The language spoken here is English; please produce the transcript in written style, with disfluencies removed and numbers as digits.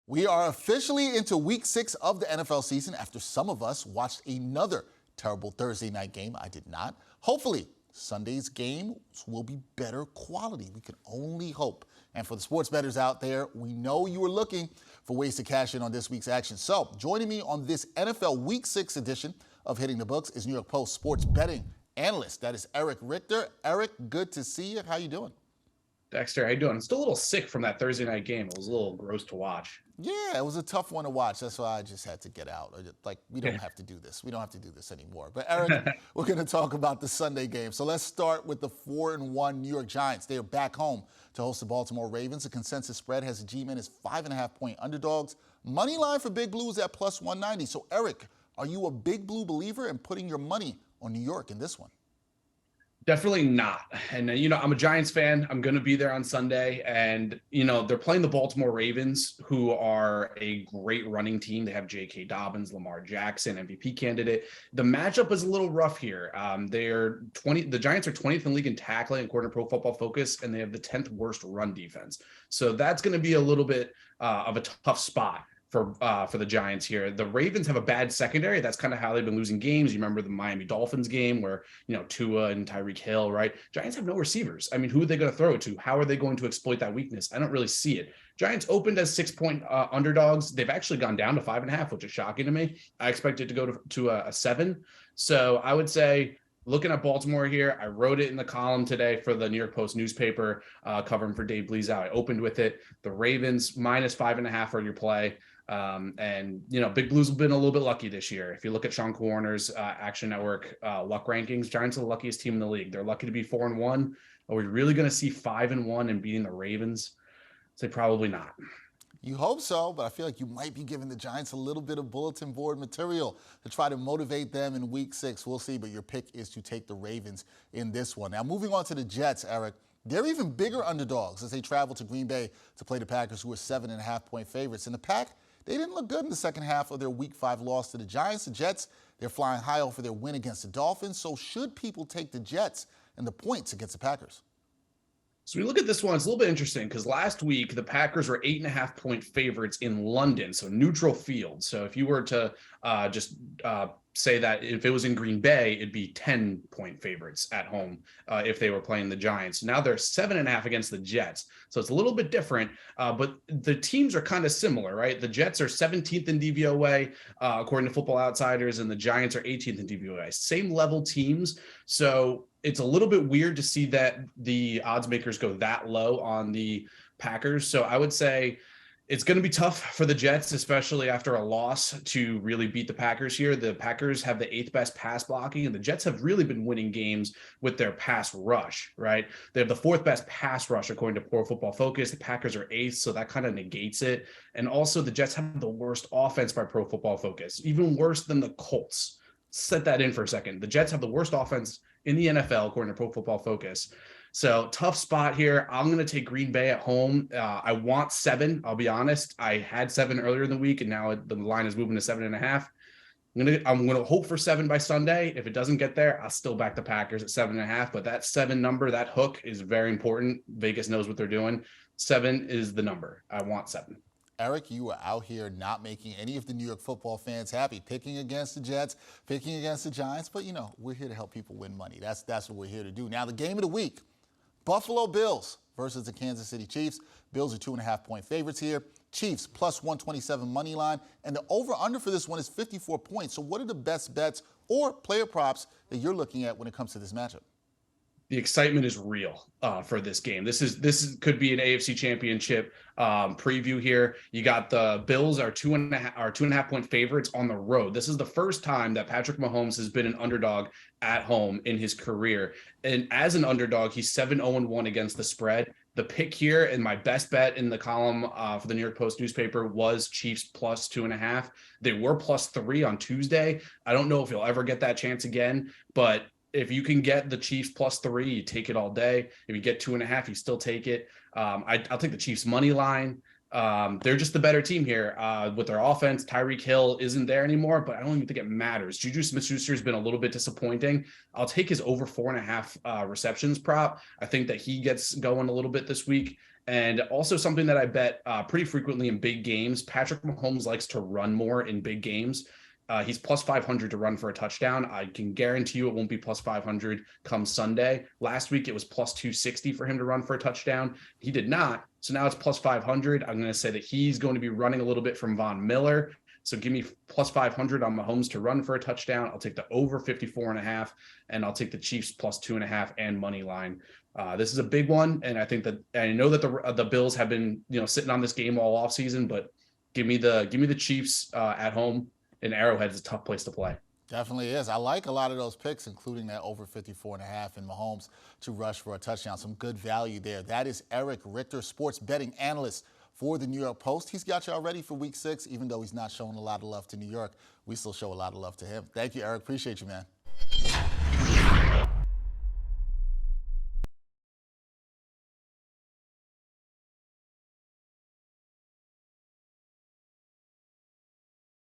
We are officially into week 6 of the NFL season after some of us watched another terrible Thursday night game. I did not. Hopefully, Sunday's games will be better quality. We can only hope. And for the sports bettors out there, we know you are looking for ways to cash in on this week's action. So, joining me on this NFL Week 6 edition of Hitting the Books is New York Post sports betting analyst. That is Erich Richter. Erich, good to see you. How you doing? Dexter, how you doing? I'm still a little sick from that Thursday night game. It was a little gross to watch. Yeah, it was a tough one to watch. That's why I just had to get out. Like, we don't have to do this. We don't have to do this anymore. But, Erich, we're going to talk about the Sunday game. So let's start with the 4-1 New York Giants. They are back home to host the Baltimore Ravens. The consensus spread has the G-Men as 5.5-point underdogs. Money line for Big Blues at plus 190. So, Erich, are you a Big Blue believer in putting your money on New York in this one? Definitely not. And, I'm a Giants fan. I'm going to be there on Sunday. And, they're playing the Baltimore Ravens, who are a great running team. They have J.K. Dobbins, Lamar Jackson, MVP candidate. The matchup is a little rough here. The Giants are 20th in league in tackling, according to Pro Football Focus, and they have the 10th worst run defense. So that's going to be a little bit of a tough spot for the Giants here. The Ravens have a bad secondary. That's kind of how they've been losing games. You remember the Miami Dolphins game where, Tua and Tyreek Hill, right? Giants have no receivers. I mean, who are they going to throw it to? How are they going to exploit that weakness? I don't really see it. Giants opened as 6-point underdogs. They've actually gone down to 5.5, which is shocking to me. I expect it to go to a 7. So I would say, looking at Baltimore here, I wrote it in the column today for the New York Post newspaper, covering for Dave Bleazow. I opened with it. The Ravens minus 5.5 are your play. Big Blues have been a little bit lucky this year. If you look at Sean Warner's Action Network luck rankings, Giants are the luckiest team in the league. They're lucky to be 4-1. Are we really going to see 5-1 and beating the Ravens? I'd say probably not. You hope so, but I feel like you might be giving the Giants a little bit of bulletin board material to try to motivate them in week 6. We'll see, but your pick is to take the Ravens in this one. Now, moving on to the Jets, Erich. They're even bigger underdogs as they travel to Green Bay to play the Packers, who are 7.5-point favorites. In the Pack, they didn't look good in the second half of their Week 5 loss to the Giants. The Jets, they're flying high off of their win against the Dolphins. So should people take the Jets and the points against the Packers? So we look at this one, it's a little bit interesting because last week the Packers were 8.5-point favorites in London, so neutral field. So if you were to say that if it was in Green Bay, it'd be 10-point favorites at home if they were playing the Giants. Now they're 7.5 against the Jets. So it's a little bit different, but the teams are kind of similar, right? The Jets are 17th in DVOA, according to Football Outsiders, and the Giants are 18th in DVOA. Same level teams. So it's a little bit weird to see that the odds makers go that low on the Packers. So I would say it's going to be tough for the Jets, especially after a loss, to really beat the Packers here. The Packers have the 8th best pass blocking, and the Jets have really been winning games with their pass rush, right? They have the 4th best pass rush, according to Pro Football Focus. The Packers are 8th, so that kind of negates it. And also, the Jets have the worst offense by Pro Football Focus, even worse than the Colts. Set that in for a second. The Jets have the worst offense in the NFL, according to Pro Football Focus. So tough spot here. I'm going to take Green Bay at home. I want 7. I'll be honest. I had 7 earlier in the week, and now the line is moving to 7.5. I'm going to hope for 7 by Sunday. If it doesn't get there, I'll still back the Packers at 7.5. But that 7 number, that hook, is very important. Vegas knows what they're doing. 7 is the number. I want 7. Erich, you are out here not making any of the New York football fans happy, picking against the Jets, picking against the Giants. But, we're here to help people win money. That's what we're here to do. Now, the game of the week, Buffalo Bills versus the Kansas City Chiefs. Bills are 2.5-point favorites here. Chiefs plus 127 money line. And the over-under for this one is 54 points. So what are the best bets or player props that you're looking at when it comes to this matchup? The excitement is real for this game. This could be an AFC Championship preview here. You got the Bills are 2.5-point favorites on the road. This is the first time that Patrick Mahomes has been an underdog at home in his career. And as an underdog, he's 7-0-1 against the spread. The pick here and my best bet in the column for the New York Post newspaper was Chiefs plus 2.5. They were plus 3 on Tuesday. I don't know if you'll ever get that chance again, but if you can get the Chiefs plus 3, you take it all day. If you get 2.5, you still take it. I'll take the Chiefs money line. They're just the better team here with their offense. Tyreek Hill isn't there anymore, but I don't even think it matters. Juju Smith-Schuster has been a little bit disappointing. I'll take his over 4.5 receptions prop. I think that he gets going a little bit this week. And also something that I bet pretty frequently in big games, Patrick Mahomes likes to run more in big games. He's plus 500 to run for a touchdown. I can guarantee you it won't be plus 500 come Sunday. Last week, it was plus 260 for him to run for a touchdown. He did not. So now it's plus 500. I'm going to say that he's going to be running a little bit from Von Miller. So give me plus 500 on Mahomes to run for a touchdown. I'll take the over 54.5, and I'll take the Chiefs plus 2.5 and money line. This is a big one, and I think that I know that the Bills have been sitting on this game all offseason, but give me the Chiefs at home. And Arrowhead is a tough place to play. Definitely is. I like a lot of those picks, including that over 54.5 and Mahomes to rush for a touchdown. Some good value there. That is Erich Richter, sports betting analyst for the New York Post. He's got y'all ready for Week 6, even though he's not showing a lot of love to New York. We still show a lot of love to him. Thank you, Eric. Appreciate you, man.